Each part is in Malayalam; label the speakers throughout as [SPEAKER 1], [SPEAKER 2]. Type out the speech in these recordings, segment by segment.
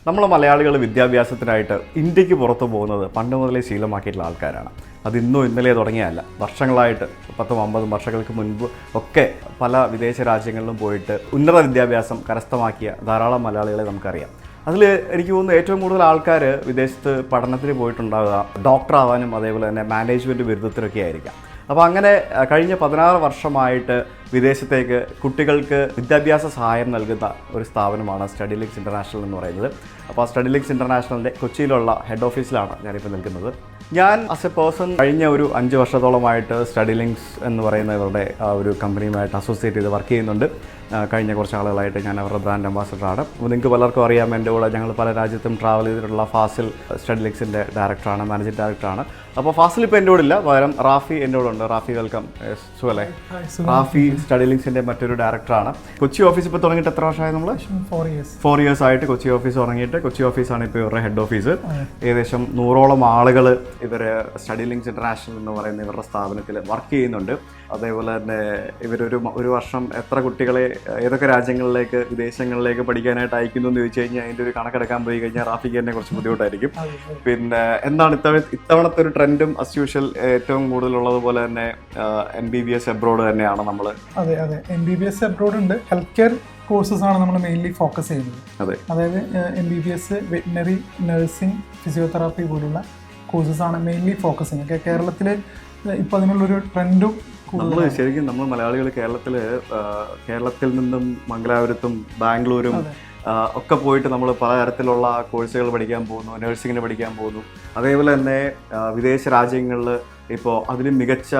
[SPEAKER 1] നമ്മൾ മലയാളികൾ വിദ്യാഭ്യാസത്തിനായിട്ട് ഇന്ത്യക്ക് പുറത്തു പോകുന്നത് പണ്ട് മുതലേ ശീലമാക്കിയിട്ടുള്ള ആൾക്കാരാണ്. അത് ഇന്നോ ഇന്നലെ തുടങ്ങിയല്ല, വർഷങ്ങളായിട്ട് 10-50 വർഷങ്ങൾക്ക് മുൻപ് ഒക്കെ പല വിദേശ രാജ്യങ്ങളിലും പോയിട്ട് ഉന്നത വിദ്യാഭ്യാസം കരസ്ഥമാക്കിയ ധാരാളം മലയാളികളെ നമുക്കറിയാം. അതിൽ എനിക്ക് തോന്നുന്നു ഏറ്റവും കൂടുതൽ ആൾക്കാർ വിദേശത്ത് പഠനത്തിന് പോയിട്ടുണ്ടാവുക ഡോക്ടറാവാനും അതേപോലെ തന്നെ മാനേജ്മെൻറ്റ് ബിരുദത്തിനൊക്കെ ആയിരിക്കാം. അപ്പോൾ അങ്ങനെ കഴിഞ്ഞ 16 വർഷമായിട്ട് വിദേശത്തേക്ക് കുട്ടികൾക്ക് വിദ്യാഭ്യാസ സഹായം നൽകുന്ന ഒരു സ്ഥാപനമാണ് സ്റ്റഡി ലിങ്ക്സ് ഇൻ്റർനാഷണൽ എന്ന് പറയുന്നത്. അപ്പോൾ ആ സ്റ്റഡി ലിങ്ക്സ് ഇൻ്റർനാഷണലിൻ്റെ കൊച്ചിയിലുള്ള ഹെഡ് ഓഫീസിലാണ് ഞാനിപ്പോൾ നിൽക്കുന്നത്. ഞാൻ ആസ് എ പേഴ്സൺ കഴിഞ്ഞ ഒരു 5 വർഷത്തോളമായിട്ട് സ്റ്റഡി ലിങ്ക്സ് എന്ന് പറയുന്ന ഇവരുടെ ഒരു കമ്പനിയുമായിട്ട് അസോസിയേറ്റ് ചെയ്ത് വർക്ക് ചെയ്യുന്നുണ്ട്. കഴിഞ്ഞ കുറച്ച് ആളുകളായിട്ട് ഞാൻ അവരുടെ ബ്രാൻഡ് അംബാസഡറാണ്. അപ്പോൾ നിങ്ങൾക്ക് പലർക്കും അറിയാം, എൻ്റെ കൂടെ ഞങ്ങൾ പല രാജ്യത്തും ട്രാവൽ ചെയ്തിട്ടുള്ള ഫാസിൽ സ്റ്റഡി ലിങ്ക്സിൻ്റെ ഡയറക്ടറാണ്, മാനേജിംഗ് ഡയറക്ടറാണ്. അപ്പോൾ ഫാസിൽ ഇപ്പോൾ എൻ്റെ കൂടെ ഇല്ല, പകരം റാഫി എൻ്റെ കൂടെ ഉണ്ട്. റാഫി വെൽക്കം. സുഖല്ലേ? റാഫി സ്റ്റഡി ലിങ്ക്സിൻ്റെ മറ്റൊരു ഡയറക്ടറാണ്. കൊച്ചി ഓഫീസ് ഇപ്പോൾ തുടങ്ങിയിട്ട് എത്ര വർഷമായി? നമ്മൾ 4 ഇയേഴ്സ് ആയിട്ട് കൊച്ചി ഓഫീസ് തുടങ്ങിയിട്ട്. കൊച്ചി ഓഫീസാണ് ഇപ്പോൾ ഇവരുടെ ഹെഡ് ഓഫീസ്. ഏകദേശം 100ഓളം ആളുകൾ ഇവർ സ്റ്റഡി ലിങ്ക്സ് ഇൻ്റർനാഷണൽ എന്ന് പറയുന്ന ഇവരുടെ സ്ഥാപനത്തിൽ വർക്ക് ചെയ്യുന്നുണ്ട്. അതേപോലെ തന്നെ ഒരു വർഷം എത്ര കുട്ടികളെ ഏതൊക്കെ രാജ്യങ്ങളിലേക്ക് വിദേശങ്ങളിലേക്ക് പഠിക്കാനായിട്ട് അയക്കുന്നു എന്ന് ചോദിച്ചു കഴിഞ്ഞാൽ അതിൻ്റെ ഒരു കണക്കെടുക്കാൻ പോയി കഴിഞ്ഞാൽ റാഫിക്ക് തന്നെ കുറച്ച് ബുദ്ധിമുട്ടായിരിക്കും. പിന്നെ എന്താണ് ഇത്തവണത്തെ ഒരു ട്രെൻഡും അസ് യൂഷ്വൽ ഏറ്റവും കൂടുതലുള്ളതുപോലെ തന്നെ MBBS എബ്രോഡ് തന്നെയാണ് നമ്മൾ.
[SPEAKER 2] അതെ MBBS എബ്രോഡ് ഉണ്ട്. ഹെൽത്ത് കെയർ കോഴ്സസ് ആണ് നമ്മൾ മെയിൻലി ഫോക്കസ് ചെയ്യുന്നത്. അതായത് MBBS, വെറ്റിനറി, നഴ്സിംഗ്, ഫിസിയോതെറാപ്പി പോലുള്ള കോഴ്സസ് ആണ് മെയിൻലി ഫോക്കസ് ചെയ്യുന്നത്. കേരളത്തിൽ ഇപ്പം അതിനുള്ളൊരു ട്രെൻഡും
[SPEAKER 1] ശരിക്കും നമ്മൾ മലയാളികൾ കേരളത്തിൽ നിന്നും മംഗലാപുരത്തും ബാംഗ്ലൂരും ഒക്കെ പോയിട്ട് നമ്മൾ പലതരത്തിലുള്ള കോഴ്സുകൾ പഠിക്കാൻ പോകുന്നു, നഴ്സിങ്ങിന് പഠിക്കാൻ പോകുന്നു. അതേപോലെ തന്നെ വിദേശ രാജ്യങ്ങളിൽ ഇപ്പോൾ അതിലും മികച്ച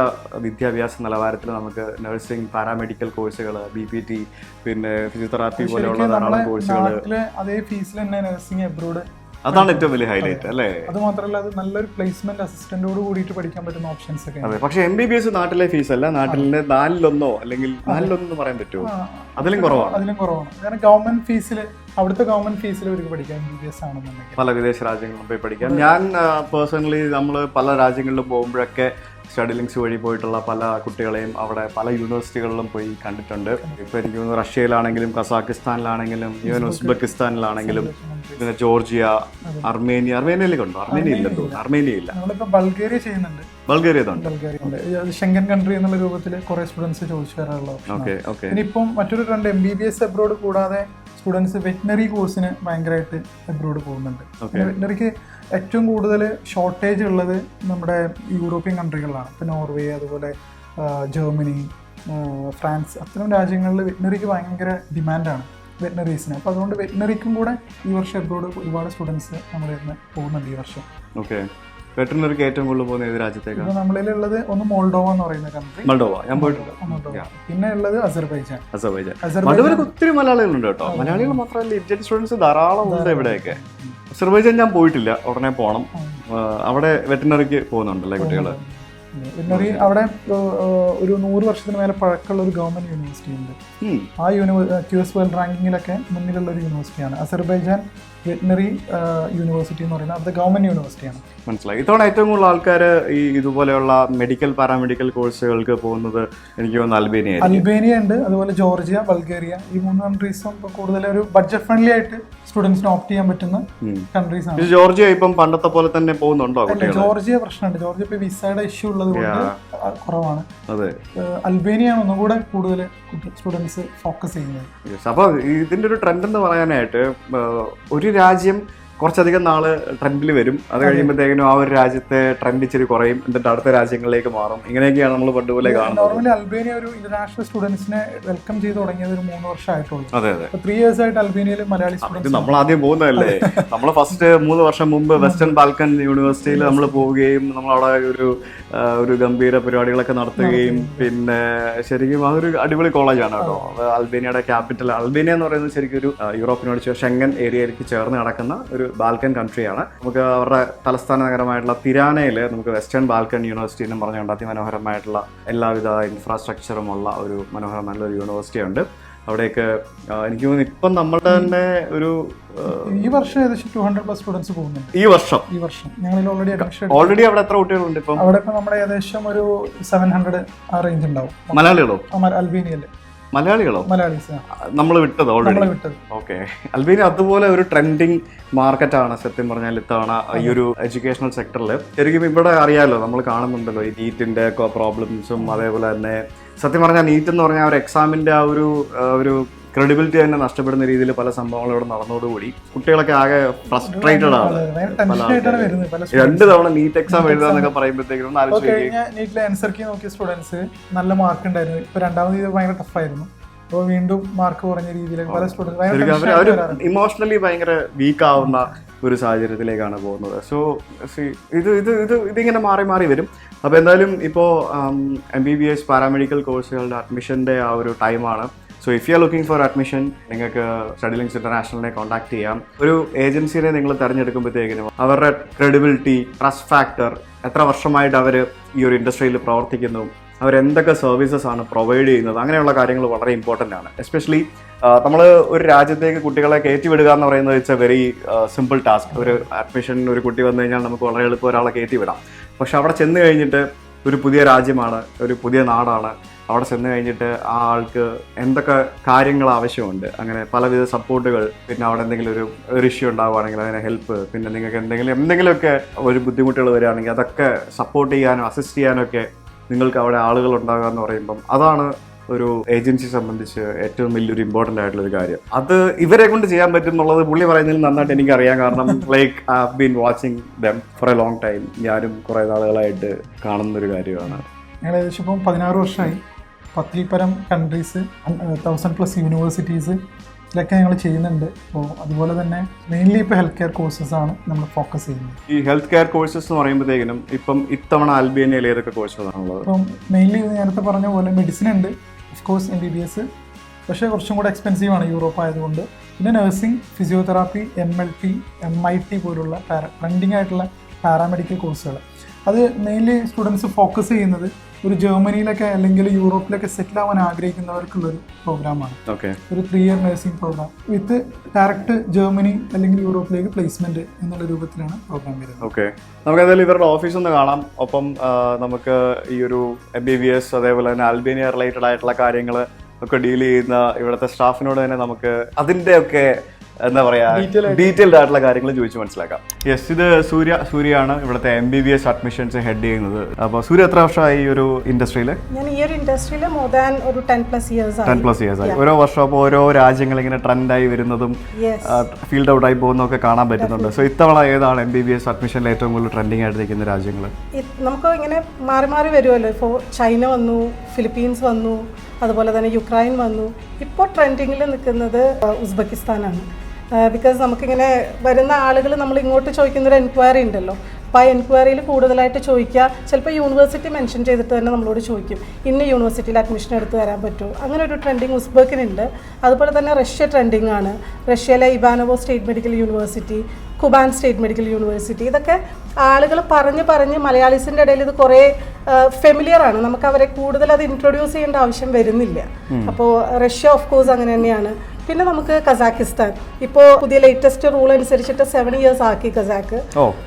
[SPEAKER 1] വിദ്യാഭ്യാസ നിലവാരത്തിൽ നമുക്ക് നഴ്സിംഗ്, പാരാമെഡിക്കൽ കോഴ്സുകൾ, BPT, പിന്നെ ഫിസിയോതെറാപ്പി പോലെയുള്ള ധാരാളം കോഴ്സുകൾ
[SPEAKER 2] അതേ ഫീസിൽ തന്നെ നഴ്സിംഗ് എബ്രോഡ്.
[SPEAKER 1] അതാണ് ഏറ്റവും വലിയ ഹൈലൈറ്റ് അല്ലേ?
[SPEAKER 2] അത് മാത്രമല്ല, അത് നല്ലൊരു പ്ലേസ്മെന്റ് അസിസ്റ്റന്റോട് കൂടിയിട്ട് പഠിക്കാൻ പറ്റുന്ന ഓപ്ഷൻസ് ഒക്കെ.
[SPEAKER 1] അതെ, പക്ഷേ MBBS നാട്ടിലെ ഫീസ് അല്ല, നാട്ടിലെ 4-1 അല്ലെങ്കിൽ 4-1 പറയാൻ പറ്റുമോ? അതിലും കുറവാണ്.
[SPEAKER 2] കാരണം ഗവൺമെന്റ് ഫീസിൽ, അവിടുത്തെ ഗവൺമെന്റ് ഫീസിൽ അവർക്ക് പഠിക്കാം MBBS ആണെന്നുണ്ടെങ്കിൽ.
[SPEAKER 1] പല വിദേശ രാജ്യങ്ങളിലും പോയി പഠിക്കാം. ഞാൻ പേഴ്സണലി നമ്മൾ പല രാജ്യങ്ങളിലും പോകുമ്പോഴൊക്കെ സ്റ്റഡി ലിങ്ക്സ് വഴി പോയിട്ടുള്ള പല കുട്ടികളെയും അവിടെ പല യൂണിവേഴ്സിറ്റികളിലും പോയി കണ്ടിട്ടുണ്ട്. ഇപ്പോൾ എനിക്ക് തോന്നുന്നു റഷ്യയിലാണെങ്കിലും കസാഖിസ്ഥാനിലാണെങ്കിലും ഈവൻ ഉസ്ബെക്കിസ്ഥാനിലാണെങ്കിലും പിന്നെ ജോർജിയ, അർമേനിയയിലേക്ക് ഉണ്ടോ? അർമേനിയ ഇല്ലെന്ന് തോന്നുന്നു. അർമേനിയ ഇല്ല.
[SPEAKER 2] ബൾഗേറിയ ചെയ്യുന്നുണ്ട്.
[SPEAKER 1] ബൾഗേറിയ
[SPEAKER 2] ഷെങ്കൻ കൺട്രി എന്നുള്ള രൂപത്തിൽ കുറെ സ്റ്റുഡൻസ് ചോദിച്ചു വരാറുള്ളത്. ഇനിയിപ്പം മറ്റൊരു ട്രെൻഡ് MBBS എബ്രോഡ് കൂടാതെ സ്റ്റുഡൻസ് വെറ്റിനറി കോഴ്സിന് ഭയങ്കരമായിട്ട് എബ്രോഡ് പോകുന്നുണ്ട്. വെറ്റിനറിക്ക് ഏറ്റവും കൂടുതൽ ഷോർട്ടേജ് ഉള്ളത് നമ്മുടെ യൂറോപ്യൻ കൺട്രികളിലാണ്. ഇപ്പോൾ നോർവേ, അതുപോലെ ജർമ്മനി, ഫ്രാൻസ്, അത്തരം രാജ്യങ്ങളിൽ വെറ്റിനറിക്ക് ഭയങ്കര ഡിമാൻഡാണ് വെറ്റിനറീസിന്. അപ്പോൾ അതുകൊണ്ട് വെറ്റിനറിക്കും കൂടെ ഈ വർഷം എബ്രോഡ് ഒരുപാട് സ്റ്റുഡൻസ് നമ്മുടെ ഇന്ന് പോകുന്നുണ്ട് ഈ വർഷം.
[SPEAKER 1] ഓക്കെ, വെറ്റിനറിക്ക് ഏറ്റവും കൂടുതൽ പോകുന്ന ഏത് രാജ്യത്തേക്കാണ്?
[SPEAKER 2] നമ്മളിലുള്ളത് ഒന്ന് മോൾഡോവ എന്ന് പറയുന്ന കൺട്രി.
[SPEAKER 1] മോൾഡോവ ഞാൻ പോയിട്ടുണ്ട്.
[SPEAKER 2] പിന്നെ ഉള്ളത് അസർബൈജാൻ.
[SPEAKER 1] ഒത്തിരി മലയാളികളുണ്ട് കേട്ടോ. മലയാളികൾ മാത്രമല്ല, ഇന്ത്യൻ സ്റ്റുഡൻസ് ധാരാളം ഉണ്ട് ഇവിടെയൊക്കെ. അസർബൈജാൻ ഞാൻ പോയിട്ടില്ല, ഉടനെ പോകണം. അവിടെ വെറ്റിനറിക്ക് പോകുന്നുണ്ടല്ലേ കുട്ടികൾ?
[SPEAKER 2] വെറ്റിനറി അവിടെ ഒരു 100 വർഷത്തിന് മേലെ പഴക്കമുള്ള ഒരു ഗവൺമെന്റ് യൂണിവേഴ്സിറ്റി ഉണ്ട്. ആ QS വേൾഡ് റാങ്കിങ്ങിലൊക്കെ മുന്നിലുള്ള ഒരു യൂണിവേഴ്സിറ്റിയാണ് അസർബൈജാൻ വെറ്റിനറി യൂണിവേഴ്സിറ്റി എന്ന് പറയുന്നത്. അത് ഗവൺമെന്റ് യൂണിവേഴ്സിറ്റിയാണ്. മനസ്സിലായി.
[SPEAKER 1] ഇത്തവണ ഏറ്റവും കൂടുതൽ ആൾക്കാർ ഈ ഇതുപോലെയുള്ള മെഡിക്കൽ, പാരാമെഡിക്കൽ കോഴ്സുകൾക്ക് പോകുന്നത് എനിക്ക് തോന്നുന്നു
[SPEAKER 2] അൽബേനിയ ഉണ്ട്, അതുപോലെ ജോർജിയ, ബൾഗേറിയ. ഈ 3 കൺട്രീസും ഇപ്പോൾ കൂടുതൽ ഒരു ബഡ്ജറ്റ് ഫ്രണ്ട്ലി ആയിട്ട് സ്റ്റുഡൻസിന് ഓപ്റ്റ് ചെയ്യാൻ പറ്റുന്ന കൺട്രീസ് ആണ്.
[SPEAKER 1] ജോർജിയ ഇപ്പം പണ്ടത്തെ പോലെ തന്നെ പോകുന്നുണ്ടോ?
[SPEAKER 2] ജോർജിയ പ്രശ്നമുണ്ട്. ജോർജിയ ഇപ്പോൾ വിസയുടെ ഇഷ്യൂ ഉള്ളത് കൊണ്ട് കുറവാണ്. അൽബേനിയാണ് ഒന്നുകൂടെ കൂടുതൽ സ്റ്റുഡൻസ് ഫോക്കസ് ചെയ്യുന്നത്.
[SPEAKER 1] അപ്പോൾ ഇതിന്റെ ഒരു ട്രെൻഡ് എന്ന് പറയാനായിട്ട് ഒരു രാജ്യം കുറച്ചധികം നാള് ട്രെൻഡിൽ വരും, അത് കഴിയുമ്പോഴത്തേക്കിനും ആ ഒരു രാജ്യത്തെ ട്രെൻഡ് ഇച്ചിരി കുറയും, എന്നിട്ട് അടുത്ത രാജ്യങ്ങളിലേക്ക് മാറും. ഇങ്ങനെയൊക്കെയാണ് നമ്മൾ പണ്ടുപോലെ കാണുന്നത്.
[SPEAKER 2] നോർമലി അൽബേനിയ ഒരു ഇന്റർനാഷണൽ സ്റ്റുഡൻസിനെ വെൽക്കം ചെയ്ത് തുടങ്ങിയത് ഒരു 3 വർഷമായിട്ടുള്ളൂ.
[SPEAKER 1] അതെ,
[SPEAKER 2] 3 ഇയേഴ്സ് ആയിട്ട് അൽബേനിയയിൽ മലയാളി സ്റ്റുഡൻസ്.
[SPEAKER 1] നമ്മൾ ആദ്യം പോകുന്നതല്ലേ, നമ്മൾ ഫസ്റ്റ് 3 വർഷം മുമ്പ് വെസ്റ്റേൺ ബാൽക്കൻ യൂണിവേഴ്സിറ്റിയിൽ നമ്മൾ പോവുകയും നമ്മളവിടെ ഒരു ഗംഭീര പരിപാടികളൊക്കെ നടത്തുകയും പിന്നെ ശരിക്കും അതൊരു അടിപൊളി കോളേജാണ് കേട്ടോ. അൽബേനിയയുടെ ക്യാപിറ്റൽ. അൽബേനിയ എന്ന് പറയുന്നത് ശരിക്കും ഒരു യൂറോപ്പിനോട് ഷെങ്കൻ ഏരിയയിലേക്ക് ചേർന്ന് നടക്കുന്ന ഒരു ബാൽക്കൻ കൺട്രിയാണ്. നമുക്ക് അവരുടെ തലസ്ഥാന നഗരമായിട്ടുള്ള തിരാനയിൽ നമുക്ക് വെസ്റ്റേൺ ബാൽക്കൻ യൂണിവേഴ്സിറ്റി എന്ന് പറഞ്ഞുകൊണ്ട് അതിമനോഹരമായിട്ടുള്ള എല്ലാവിധ ഇൻഫ്രാസ്ട്രക്ചറും ഉള്ള ഒരു മനോഹരമായിട്ടുള്ള ഒരു യൂണിവേഴ്സിറ്റി ഉണ്ട്. അവിടെയൊക്കെ എനിക്ക് തോന്നുന്നു ഇപ്പം നമ്മളുടെ തന്നെ ഒരു
[SPEAKER 2] ഈ വർഷം ഏകദേശം 200+ സ്റ്റുഡൻസ് പോകുന്നുണ്ട്.
[SPEAKER 1] ഈ വർഷം
[SPEAKER 2] ഞങ്ങളിൽ
[SPEAKER 1] ഓൾറെഡി അവിടെ എത്ര കുട്ടികളുണ്ട് ഇപ്പം?
[SPEAKER 2] അവിടെ ഇപ്പം നമ്മുടെ ഏകദേശം ഒരു 700 ആ റേഞ്ച് ഉണ്ടാവും.
[SPEAKER 1] മലയാളികളോ?
[SPEAKER 2] അൽബേനിയയിൽ
[SPEAKER 1] മലയാളികളോ?
[SPEAKER 2] മലയാളീസ്
[SPEAKER 1] നമ്മൾ വിട്ടത് ഓൾറെഡി.
[SPEAKER 2] നമ്മളെ വിട്ടത്.
[SPEAKER 1] ഓക്കെ. അൽബേനിയ അതുപോലെ ഒരു ട്രെൻഡിങ് മാർക്കറ്റാണ് സത്യം പറഞ്ഞാൽ ഇത്തവണ ഈ ഒരു എഡ്യൂക്കേഷണൽ സെക്ടറിൽ. ശരിക്കും ഇവിടെ അറിയാലോ, നമ്മൾ കാണുന്നുണ്ടല്ലോ ഈ നീറ്റിന്റെ പ്രോബ്ലംസും, അതേപോലെ തന്നെ സത്യം പറഞ്ഞാൽ നീറ്റ് എന്ന് പറഞ്ഞാൽ ഒരു എക്സാമിന്റെ ആ ഒരു ക്രെഡിബിലിറ്റി തന്നെ നഷ്ടപ്പെടുന്ന രീതിയിൽ പല സംഭവങ്ങളും ഇവിടെ നടന്നതോടുകൂടി കുട്ടികളൊക്കെ ആകെ ഫ്രസ്ട്രേറ്റഡ് ആണ്. രണ്ട് തവണ നീറ്റ് എക്സാം എഴുതാന്നൊക്കെ പറയുമ്പോഴത്തേക്കും
[SPEAKER 2] നീറ്റിലെ ആൻസർ കീ നോക്കിയ സ്റ്റുഡൻസ് നല്ല മാർക്ക് ഉണ്ടായിരുന്നു. ഇപ്പൊ രണ്ടാമത് ഇത് ഭയങ്കര ടഫായിരുന്നു. അപ്പോൾ വീണ്ടും മാർക്ക് കുറഞ്ഞ രീതിയിലേക്ക് പല സ്റ്റുഡൻസ്
[SPEAKER 1] അവർ ഇമോഷണലി ഭയങ്കര വീക്ക് ആവുന്ന ഒരു സാഹചര്യത്തിലേക്കാണ് പോകുന്നത്. സോ ഇതിങ്ങനെ മാറി മാറി വരും. അപ്പോൾ എന്തായാലും ഇപ്പോൾ MBBS പാരാമെഡിക്കൽ കോഴ്സുകളുടെ അഡ്മിഷൻ്റെ ആ ഒരു ടൈമാണ്. So if you are looking for admission, നിങ്ങൾക്ക് സ്റ്റഡി ലിങ്ക്സ് ഇന്റർനാഷണലിനെ കോൺടാക്ട് ചെയ്യാം. ഒരു ഏജൻസിനെ നിങ്ങൾ തിരഞ്ഞെടുക്കുമ്പോഴത്തേക്കിനും അവരുടെ ക്രെഡിബിലിറ്റി, ട്രസ്റ്റ് ഫാക്ടർ, എത്ര വർഷമായിട്ട് അവർ ഈ ഒരു ഇൻഡസ്ട്രിയിൽ പ്രവർത്തിക്കുന്നു, അവരെന്തൊക്കെ സർവീസസ് ആണ് പ്രൊവൈഡ് ചെയ്യുന്നത്, അങ്ങനെയുള്ള കാര്യങ്ങൾ വളരെ ഇമ്പോർട്ടൻ്റ് ആണ്. എസ്പെഷ്യലി നമ്മൾ ഒരു രാജ്യത്തേക്ക് കുട്ടികളെ കയറ്റിവിടുക എന്ന് പറയുന്നത് it's A very simple task. ഒരു അഡ്മിഷൻ ഒരു കുട്ടി വന്നു കഴിഞ്ഞാൽ നമുക്ക് വളരെ എളുപ്പം ഒരാളെ കയറ്റിവിടാം. പക്ഷെ അവിടെ ചെന്ന് കഴിഞ്ഞിട്ട് ഒരു പുതിയ രാജ്യമാണ്, ഒരു പുതിയ നാടാണ്. അവിടെ ചെന്ന് കഴിഞ്ഞിട്ട് ആ ആൾക്ക് എന്തൊക്കെ കാര്യങ്ങൾ ആവശ്യമുണ്ട്, അങ്ങനെ പലവിധ സപ്പോർട്ടുകൾ, പിന്നെ അവിടെ എന്തെങ്കിലും ഒരു ഇഷ്യൂ ഉണ്ടാവുകയാണെങ്കിൽ അതിനെ ഹെൽപ്പ്, പിന്നെ നിങ്ങൾക്ക് എന്തെങ്കിലുമൊക്കെ ഒരു ബുദ്ധിമുട്ടുകൾ വരികയാണെങ്കിൽ അതൊക്കെ സപ്പോർട്ട് ചെയ്യാനും അസിസ്റ്റ് ചെയ്യാനും ഒക്കെ നിങ്ങൾക്ക് അവിടെ ആളുകൾ ഉണ്ടാകുക എന്ന് പറയുമ്പം അതാണ് ഒരു ഏജൻസി സംബന്ധിച്ച് ഏറ്റവും വലിയൊരു ഇമ്പോർട്ടൻ്റ് ആയിട്ടുള്ളൊരു കാര്യം. അത് ഇവരെ കൊണ്ട് ചെയ്യാൻ പറ്റും എന്നുള്ളത് പുള്ളി പറയുന്നതിൽ നന്നായിട്ട് എനിക്കറിയാം. കാരണം like I have been watching them for A long time. ഞാനും കുറേ നാളുകളായിട്ട് കാണുന്നൊരു കാര്യമാണ്.
[SPEAKER 2] ഞങ്ങൾ ഏകദേശം ഇപ്പം 16 വർഷമായി 10ൽ പരം കൺട്രീസ്, 1000+ യൂണിവേഴ്സിറ്റീസ് ഇതിലൊക്കെ ഞങ്ങൾ ചെയ്യുന്നുണ്ട്. അപ്പോൾ അതുപോലെ തന്നെ മെയിൻലി ഇപ്പോൾ ഹെൽത്ത് കെയർ കോഴ്സസ് ആണ് നമ്മൾ ഫോക്കസ് ചെയ്യുന്നത്.
[SPEAKER 1] ഈ ഹെൽത്ത് കെയർ കോഴ്സസ് എന്ന് പറയുമ്പോഴത്തേക്കിനും ഇപ്പം ഇത്തവണ അൽബേനിയയിൽ ഏതൊക്കെ കോഴ്സുകളാണുള്ളത്?
[SPEAKER 2] ഇപ്പം മെയിൻലി നേരത്തെ പറഞ്ഞ പോലെ മെഡിസിൻ ഉണ്ട്, ഓഫ് കോഴ്സ് MBBS, പക്ഷേ കുറച്ചും കൂടെ എക്സ്പെൻസീവ് ആണ് യൂറോപ്പ് ആയതുകൊണ്ട്. പിന്നെ നഴ്സിംഗ്, ഫിസിയോതെറാപ്പി, MLT, MIT പോലുള്ള ട്രെൻഡിങ് ആയിട്ടുള്ള പാരാമെഡിക്കൽ കോഴ്സുകൾ. അത് മെയിൻലി സ്റ്റുഡൻസ് ഫോക്കസ് ചെയ്യുന്നത് ഒരു ജർമ്മനിയിലൊക്കെ അല്ലെങ്കിൽ യൂറോപ്പിലൊക്കെ സെറ്റിൽ ആവാൻ ആഗ്രഹിക്കുന്നവർക്കുള്ളൊരു പ്രോഗ്രാമാണ്. ഒരു 3 ഇയർ നഴ്സിംഗ് പ്രോഗ്രാം വിത്ത് ഡയറക്റ്റ് ജർമ്മനി അല്ലെങ്കിൽ യൂറോപ്പിലേക്ക് പ്ലേസ്മെന്റ് എന്നുള്ള രൂപത്തിലാണ് പ്രോഗ്രാം വരുന്നത്.
[SPEAKER 1] ഓക്കെ, നമുക്ക് ഏതായാലും ഇവരുടെ ഓഫീസ് ഒന്ന് കാണാം. ഒപ്പം നമുക്ക് ഈ ഒരു MBBS അതേപോലെ തന്നെ അൽബേനിയ റിലേറ്റഡ് ആയിട്ടുള്ള കാര്യങ്ങൾ ഒക്കെ ഡീൽ ചെയ്യുന്ന ഇവിടുത്തെ സ്റ്റാഫിനോട് തന്നെ നമുക്ക് അതിൻ്റെ ഒക്കെ എന്താ പറയാ ഡീറ്റെയിൽഡ് ആയിട്ടുള്ള കാര്യങ്ങൾ ചോദിച്ച് മനസ്സിലാക്കാം. യെസ്, ഇത് സൂര്യയാണ് ഇവിടുത്തെ MBBS അഡ്മിഷൻസ് ഹെഡ് ചെയ്യുന്നത്. അപ്പോൾ സൂര്യ എത്ര വർഷമായി ഈ ഒരു ഇൻഡസ്ട്രിയിൽ?
[SPEAKER 3] ഞാൻ ഈ ഒരു ഇൻഡസ്ട്രിയിൽ മോർ ദാൻ ഒരു 10+ ഇയേഴ്സ് ആയി.
[SPEAKER 1] ഓരോ വർഷം അപ്പോൾ ഓരോ രാജ്യങ്ങൾ ഇങ്ങനെ ട്രെൻഡായി വരുന്നതും ഫീൽഡ് ഔട്ട് ആയി പോകുന്നതൊക്കെ കാണാൻ പറ്റുന്നുണ്ട്. സോ ഇത്തവണ ഏതാണ് MBBS അഡ്മിഷനിൽ ഏറ്റവും കൂടുതൽ ട്രെൻഡിങ് ആയിട്ട് നിൽക്കുന്ന രാജ്യങ്ങൾ?
[SPEAKER 3] നമുക്ക് ഇങ്ങനെ മാറി മാറി വരുമല്ലോ. ഇപ്പോൾ ചൈന വന്നു, ഫിലിപ്പീൻസ് വന്നു, അതുപോലെ തന്നെ യുക്രൈൻ വന്നു. ഇപ്പോൾ ട്രെൻഡിങ്ങിൽ നിൽക്കുന്നത് ഉസ്ബെക്കിസ്ഥാനാണ്. ബിക്കോസ് നമുക്കിങ്ങനെ വരുന്ന ആളുകൾ നമ്മൾ ഇങ്ങോട്ട് ചോദിക്കുന്നൊരു എൻക്വയറി ഉണ്ടല്ലോ. അപ്പോൾ ആ എൻക്വയറിയിൽ കൂടുതലായിട്ട് ചോദിക്കുക, ചിലപ്പോൾ യൂണിവേഴ്സിറ്റി മെൻഷൻ ചെയ്തിട്ട് തന്നെ നമ്മളോട് ചോദിക്കും ഇന്ന യൂണിവേഴ്സിറ്റിയിൽ അഡ്മിഷൻ എടുത്ത് തരാൻ പറ്റുമോ. അങ്ങനെ ഒരു ട്രെൻഡിങ് ഉസ്ബെക്കിനുണ്ട്. അതുപോലെ തന്നെ റഷ്യ ട്രെൻഡിങ് ആണ്. റഷ്യയിലെ Ivanovo state medical university, Kuban state medical university, ഇതൊക്കെ ആളുകൾ പറഞ്ഞ് മലയാളീസിൻ്റെ ഇടയിൽ ഇത് കുറേ ഫെമിലിയർ ആണ്. നമുക്ക് അവരെ കൂടുതൽ അത് ഇൻട്രൊഡ്യൂസ് ചെയ്യേണ്ട ആവശ്യം വരുന്നില്ല. അപ്പോൾ റഷ്യ ഓഫ് കോഴ്സ് അങ്ങനെ തന്നെയാണ്. പിന്നെ നമുക്ക് കസാക്കിസ്ഥാൻ ഇപ്പോൾ പുതിയ ലേറ്റസ്റ്റ് റൂൾ അനുസരിച്ചിട്ട് 7 ഇയേഴ്സ് ആക്കി കസാക്ക്.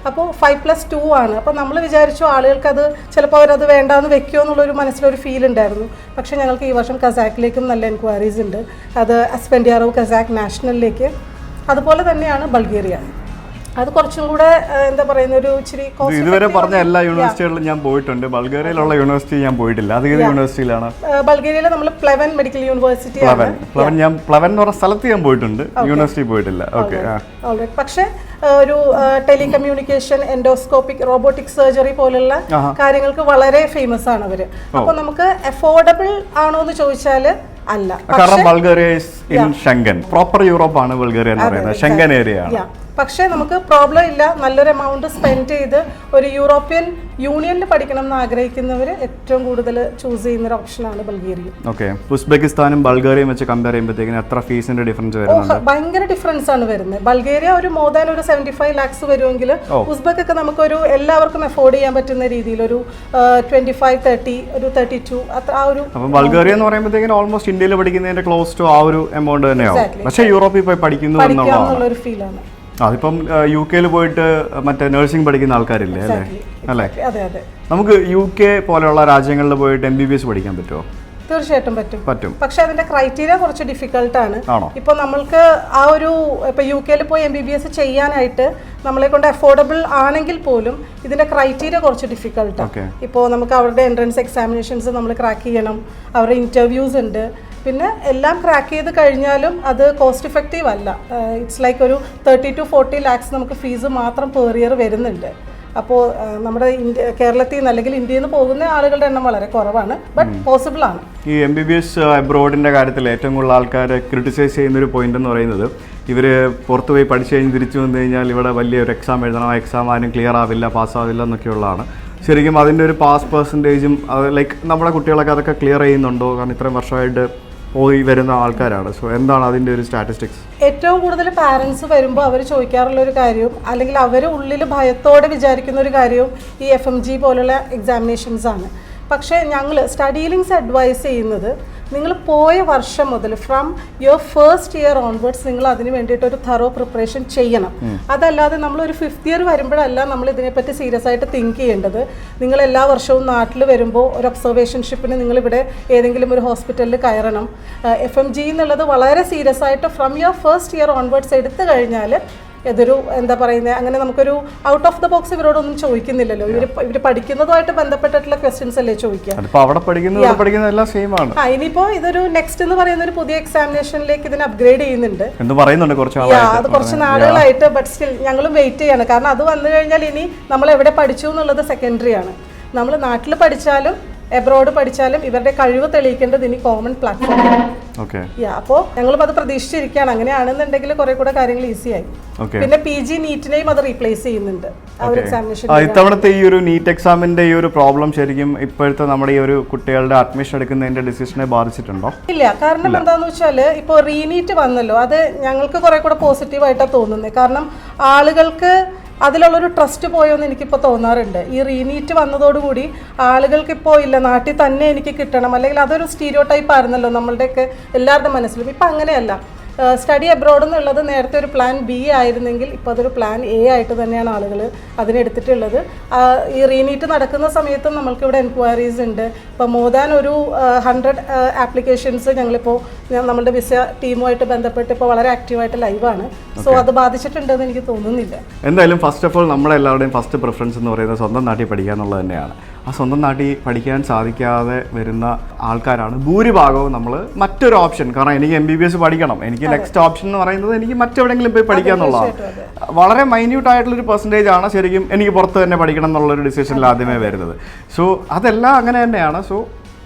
[SPEAKER 3] അപ്പോൾ 5+2 ആണ്. അപ്പോൾ നമ്മൾ വിചാരിച്ചു ആളുകൾക്ക് അത് ചിലപ്പോൾ അവരത് വേണ്ടാന്ന് വെക്കുമോ എന്നുള്ളൊരു മനസ്സിലൊരു ഫീൽ ഉണ്ടായിരുന്നു. പക്ഷേ ഞങ്ങൾക്ക് ഈ വർഷം കസാക്കിലേക്കും നല്ല എൻക്വയറീസ് ഉണ്ട്. അത് അസ്പെൻഡിയാറോവ് കസാക്ക് നാഷണലിലേക്ക്. അതുപോലെ തന്നെയാണ് ബൾഗേറിയ. അത് കുറച്ചും കൂടെ എന്താ പറയുന്ന ഒരു ഇച്ചിരി
[SPEAKER 1] ഇതുവരെ പറഞ്ഞ എല്ലാ യൂണിവേഴ്സിറ്റികളിലും ഞാൻ പോയിട്ടുണ്ട്. ബൾഗേറിയയിലുള്ള യൂണിവേഴ്സിറ്റി ഞാൻ പോയിട്ടില്ല. അത് ഏത് യൂണിവേഴ്സിറ്റിയിലാണ്?
[SPEAKER 3] ബൾഗേറിയയിൽ നമ്മൾ പ്ലെവൻ മെഡിക്കൽ യൂണിവേഴ്സിറ്റി.
[SPEAKER 1] പ്ലെവൻ എന്ന് പറഞ്ഞ സ്ഥലത്ത് ഞാൻ പോയിട്ടുണ്ട്, യൂണിവേഴ്സിറ്റി പോയിട്ടില്ല. ഓക്കെ,
[SPEAKER 3] പക്ഷേ ഒരു ടെലികമ്മ്യൂണിക്കേഷൻ, എൻഡോസ്കോപ്പിക്, റോബോട്ടിക് സർജറി പോലുള്ള കാര്യങ്ങൾക്ക് വളരെ ഫേമസ് ആണ് അവര്. അപ്പോൾ നമുക്ക് അഫോർഡബിൾ ആണോ എന്ന് ചോദിച്ചാൽ അല്ല.
[SPEAKER 1] കാരണം Bulgaria in Schengen, proper Europe ആണ് ബൾഗേറിയ എന്ന് പറയുന്നത്, ഷെങ്കൻ ഏരിയ ആണ്.
[SPEAKER 3] പക്ഷേ നമുക്ക് പ്രോബ്ലം ഇല്ല. നല്ലൊരു എമൗണ്ട് സ്പെൻഡ് ചെയ്ത് ഒരു യൂറോപ്യൻ യൂണിയനിൽ പഠിക്കണം എന്ന് ആഗ്രഹിക്കുന്നവർ ഏറ്റവും കൂടുതൽ ചൂസ് ചെയ്യുന്ന ഒരു ഓപ്ഷനാണ് ബൾഗേറിയ.
[SPEAKER 1] ഓക്കെ, ഉസ്ബെക്കിസ്ഥാനും ബൾഗേറിയയും വെച്ച് കമ്പയർ ചെയ്യുമ്പോഴത്തേക്കും എത്ര ഫീസിന്റെ ഡിഫറൻസ് വരുന്നുണ്ട്?
[SPEAKER 3] ഭയങ്കര ഡിഫറൻസ് ആണ് വരുന്നത്. ബൾഗേറിയ ഒരു മോർ ദാൻ ഒരു 75 lakhs വരുമെങ്കിൽ ഉസ്ബെക്ക് ഒക്കെ നമുക്കൊരു എല്ലാവർക്കും അഫോർഡ് ചെയ്യാൻ പറ്റുന്ന രീതിയിൽ ഒരു 25, 30, ഒരു 32 അത്ര ആ ഒരു.
[SPEAKER 1] അപ്പം ബൾഗേറിയ എന്ന് പറയുമ്പോഴത്തേക്കും ഓൾമോസ്റ്റ് ഇന്ത്യയിൽ പഠിക്കുന്നതിന്റെ ക്ലോസ് ടു ആ ഒരു എമൗണ്ട് തന്നെയാവും. പക്ഷേ യൂറോപ്പിൽ പോയി പഠിക്കുന്നു
[SPEAKER 3] എന്നുള്ളൊരു ഫീലാണ്.
[SPEAKER 1] അതിപ്പം UK പോയിട്ട് മറ്റേ നഴ്സിംഗ് പഠിക്കുന്ന ആൾക്കാരില്ലേ അല്ലേ?
[SPEAKER 3] അതെ.
[SPEAKER 1] നമുക്ക് UK പോലെയുള്ള രാജ്യങ്ങളിൽ പോയിട്ട് MBBS പഠിക്കാൻ പറ്റുമോ?
[SPEAKER 3] തീർച്ചയായിട്ടും പറ്റും. പക്ഷെ അതിന്റെ ക്രൈറ്റീരിയ കുറച്ച് ഡിഫിക്കൽട്ടാണ്.
[SPEAKER 1] ആണോ?
[SPEAKER 3] ഇപ്പോൾ നമ്മൾക്ക് ആ ഒരു ഇപ്പോൾ UK പോയി MBBS ചെയ്യാനായിട്ട് നമ്മളെ കൊണ്ട് അഫോർഡബിൾ ആണെങ്കിൽ പോലും ഇതിന്റെ ക്രൈറ്റീരിയ കുറച്ച് ഡിഫിക്കൽട്ടാണ്. ഇപ്പോൾ നമുക്ക് അവരുടെ എൻട്രൻസ് എക്സാമിനേഷൻസ് നമ്മൾ ക്രാക്ക് ചെയ്യണം, അവരുടെ ഇന്റർവ്യൂസ് ഉണ്ട്. പിന്നെ എല്ലാം ക്രാക്ക് ചെയ്ത് കഴിഞ്ഞാലും അത് കോസ്റ്റ് ഇഫക്റ്റീവ് അല്ല. ഇറ്റ്സ് ലൈക്ക് ഒരു 30 to 40 lakhs നമുക്ക് ഫീസ് മാത്രം പെർ ഇയർ വരുന്നുണ്ട്. അപ്പോൾ നമ്മുടെ കേരളത്തിൽ നിന്ന് അല്ലെങ്കിൽ ഇന്ത്യയിൽ നിന്ന് പോകുന്ന ആളുകളുടെ എണ്ണം വളരെ കുറവാണ്, ബട്ട് പോസിബിൾ ആണ്.
[SPEAKER 1] ഈ MBBS അബ്രോഡിൻ്റെ കാര്യത്തിൽ ഏറ്റവും കൂടുതൽ ആൾക്കാർ ക്രിട്ടിസൈസ് ചെയ്യുന്നൊരു പോയിന്റ് എന്ന് പറയുന്നത്, ഇവർ പുറത്ത് പോയി പഠിച്ചു കഴിഞ്ഞ് തിരിച്ചു വന്നു കഴിഞ്ഞാൽ ഇവിടെ വലിയൊരു എക്സാം എഴുതണം, ആ എക്സാം ആരും ക്ലിയർ ആവില്ല, പാസ്സാവില്ല എന്നൊക്കെയുള്ളതാണ്. ശരിക്കും അതിൻ്റെ ഒരു പാസ് പെർസെൻറ്റേജും അത് ലൈക്ക് നമ്മുടെ കുട്ടികളൊക്കെ അതൊക്കെ ക്ലിയർ ചെയ്യുന്നുണ്ടോ? കാരണം ഇത്രയും വർഷമായിട്ട് പോയി വരുന്ന ആൾക്കാരാണ്. സോ എന്താണ് അതിൻ്റെ ഒരു സ്റ്റാറ്റിസ്റ്റിക്സ്?
[SPEAKER 3] ഏറ്റവും കൂടുതൽ പാരൻസ് വരുമ്പോൾ അവർ ചോദിക്കാറുള്ള ഒരു കാര്യവും അല്ലെങ്കിൽ അവർ ഉള്ളിൽ ഭയത്തോടെ വിചാരിക്കുന്ന ഒരു കാര്യവും ഈ FMG പോലുള്ള എക്സാമിനേഷൻസ് ആണ്. പക്ഷേ ഞങ്ങൾ സ്റ്റഡി ലിങ്ക്സ് അഡ്വൈസ് ചെയ്യുന്നത്, നിങ്ങൾ പോയ വർഷം മുതൽ from your first year onwards നിങ്ങൾ അതിന് വേണ്ടിയിട്ട് ഒരു തറോ പ്രിപ്പറേഷൻ ചെയ്യണം. അതല്ലാതെ നമ്മളൊരു 5th year വരുമ്പോഴല്ല നമ്മൾ ഇതിനെപ്പറ്റി സീരിയസ് ആയിട്ട് തിങ്ക് ചെയ്യേണ്ടത്. നിങ്ങൾ എല്ലാ വർഷവും നാട്ടിൽ വരുമ്പോൾ ഒരു ഒബ്സർവേഷൻഷിപ്പിന് നിങ്ങളിവിടെ ഏതെങ്കിലും ഒരു ഹോസ്പിറ്റലിൽ കയറണം. FMG എന്നുള്ളത് വളരെ സീരിയസ് ആയിട്ട് from your first year onwards എടുത്തു കഴിഞ്ഞാൽ ഇതൊരു എന്താ പറയുന്നത്, അങ്ങനെ നമുക്കൊരു ഔട്ട് ഓഫ് ദ ബോക്സ് ഇവരോടൊന്നും ചോദിക്കുന്നില്ലല്ലോ. ഇവർ പഠിക്കുന്നതുമായിട്ട് ബന്ധപ്പെട്ടിട്ടുള്ള ക്വസ്റ്റ്യൻസ് അല്ലേ ചോദിക്കുക. ഇനിയിപ്പോ ഇതൊരു നെക്സ്റ്റ് എന്ന് പറയുന്ന ഒരു പുതിയ എക്സാമിനേഷനിലേക്ക് ഇതിനെ അപ്ഗ്രേഡ് ചെയ്യുന്നുണ്ട്. അത് കുറച്ച് നാളുകളായിട്ട്, ബട്ട് സ്റ്റിൽ ഞങ്ങളും വെയിറ്റ് ചെയ്യാണ്. കാരണം അത് വന്നു കഴിഞ്ഞാൽ ഇനി നമ്മൾ എവിടെ പഠിച്ചു എന്നുള്ളത് സെക്കൻഡറി ആണ്. നമ്മൾ നാട്ടിൽ പഠിച്ചാലും എബ്രോഡ് പഠിച്ചാലും ഇവരുടെ കഴിവ് തെളിയിക്കേണ്ടത് ഇനി കോമൺ പ്ലാറ്റ്ഫോമാണ്. അപ്പോൾ ഞങ്ങളും അത് പ്രതീക്ഷിച്ചിരിക്കുകയാണ്. അങ്ങനെയാണെന്നുണ്ടെങ്കിൽ കുറെ കൂടെ കാര്യങ്ങൾ ഈസിയായി. പിന്നെ PG നീറ്റിനെയും അത് റീപ്ലേസ് ചെയ്യുന്നുണ്ട്.
[SPEAKER 1] ഇത്തവണത്തെ ഈ ഒരു നീറ്റ് എക്സാമിന്റെ ഈ ഒരു പ്രോബ്ലം ശരിക്കും ഇപ്പോഴത്തെ നമ്മുടെ ഈ ഒരു കുട്ടികളുടെ അഡ്മിഷൻ എടുക്കുന്നതിന്റെ ഡിസിഷനെ ബാധിച്ചിട്ടുണ്ടോ?
[SPEAKER 3] ഇല്ല. കാരണം എന്താണെന്ന് വെച്ചാൽ ഇപ്പോൾ റീനീറ്റ് വന്നല്ലോ, അത് ഞങ്ങൾക്ക് കുറെ കൂടെ പോസിറ്റീവായിട്ടാണ് തോന്നുന്നത്. കാരണം ആളുകൾക്ക് അതിലുള്ളൊരു ട്രസ്റ്റ് പോയോന്ന് എനിക്കിപ്പോൾ തോന്നാറുണ്ട്. ഈ റീനീറ്റ് വന്നതോടുകൂടി ആളുകൾക്കിപ്പോൾ ഇല്ല, നാട്ടിൽ തന്നെ എനിക്ക് കിട്ടണം, അല്ലെങ്കിൽ അതൊരു സ്റ്റീരിയോ ടൈപ്പ് ആയിരുന്നല്ലോ നമ്മളുടെയൊക്കെ എല്ലാവരുടെ മനസ്സിലും. ഇപ്പം അങ്ങനെയല്ല. സ്റ്റഡി അബ്രോഡ് എന്നുള്ളത് നേരത്തെ ഒരു പ്ലാൻ B ആയിരുന്നെങ്കിൽ ഇപ്പോൾ അതൊരു പ്ലാൻ A ആയിട്ട് തന്നെയാണ് ആളുകൾ അതിനെടുത്തിട്ടുള്ളത്. ഈ റീനീറ്റ് നടക്കുന്ന സമയത്തും നമ്മൾക്കിവിടെ എൻക്വയറീസ് ഉണ്ട്. ഇപ്പോൾ മോർ ദാൻ ഒരു 100 ആപ്ലിക്കേഷൻസ് ഞങ്ങളിപ്പോൾ നമ്മളുടെ വിസ ടീമുമായിട്ട് ബന്ധപ്പെട്ട് ഇപ്പോൾ വളരെ ആക്റ്റീവായിട്ട് ലൈവാണ്. സോ അത് ബാധിച്ചിട്ടുണ്ടെന്ന് എനിക്ക് തോന്നുന്നില്ല.
[SPEAKER 1] എന്തായാലും ഫസ്റ്റ് ഓഫ് ഓൾ നമ്മളെല്ലാവരുടെയും ഫസ്റ്റ് പ്രിഫറൻസ് എന്ന് പറയുന്നത് സ്വന്തം നാട്ടിൽ പഠിക്കുക എന്നുള്ളത് തന്നെയാണ്. ആ സ്വന്തം നാട്ടിൽ പഠിക്കാൻ സാധിക്കാതെ വരുന്ന ആൾക്കാരാണ് ഭൂരിഭാഗവും നമ്മൾ മറ്റൊരു ഓപ്ഷൻ, കാരണം എനിക്ക് MBBS പഠിക്കണം, എനിക്ക് നെക്സ്റ്റ് ഓപ്ഷൻ എന്ന് പറയുന്നത് എനിക്ക് മറ്റെവിടെയെങ്കിലും പോയി പഠിക്കുക എന്നുള്ളതാണ്. വളരെ മൈന്യൂട്ട് ആയിട്ടുള്ളൊരു പെർസെൻറ്റേജ് ആണ് ശരിക്കും എനിക്ക് പുറത്ത് തന്നെ പഠിക്കണം എന്നുള്ളൊരു ഡിസിഷനിൽ ആദ്യമേ വരുന്നത്. സോ അതെല്ലാം അങ്ങനെ തന്നെയാണ്. സോ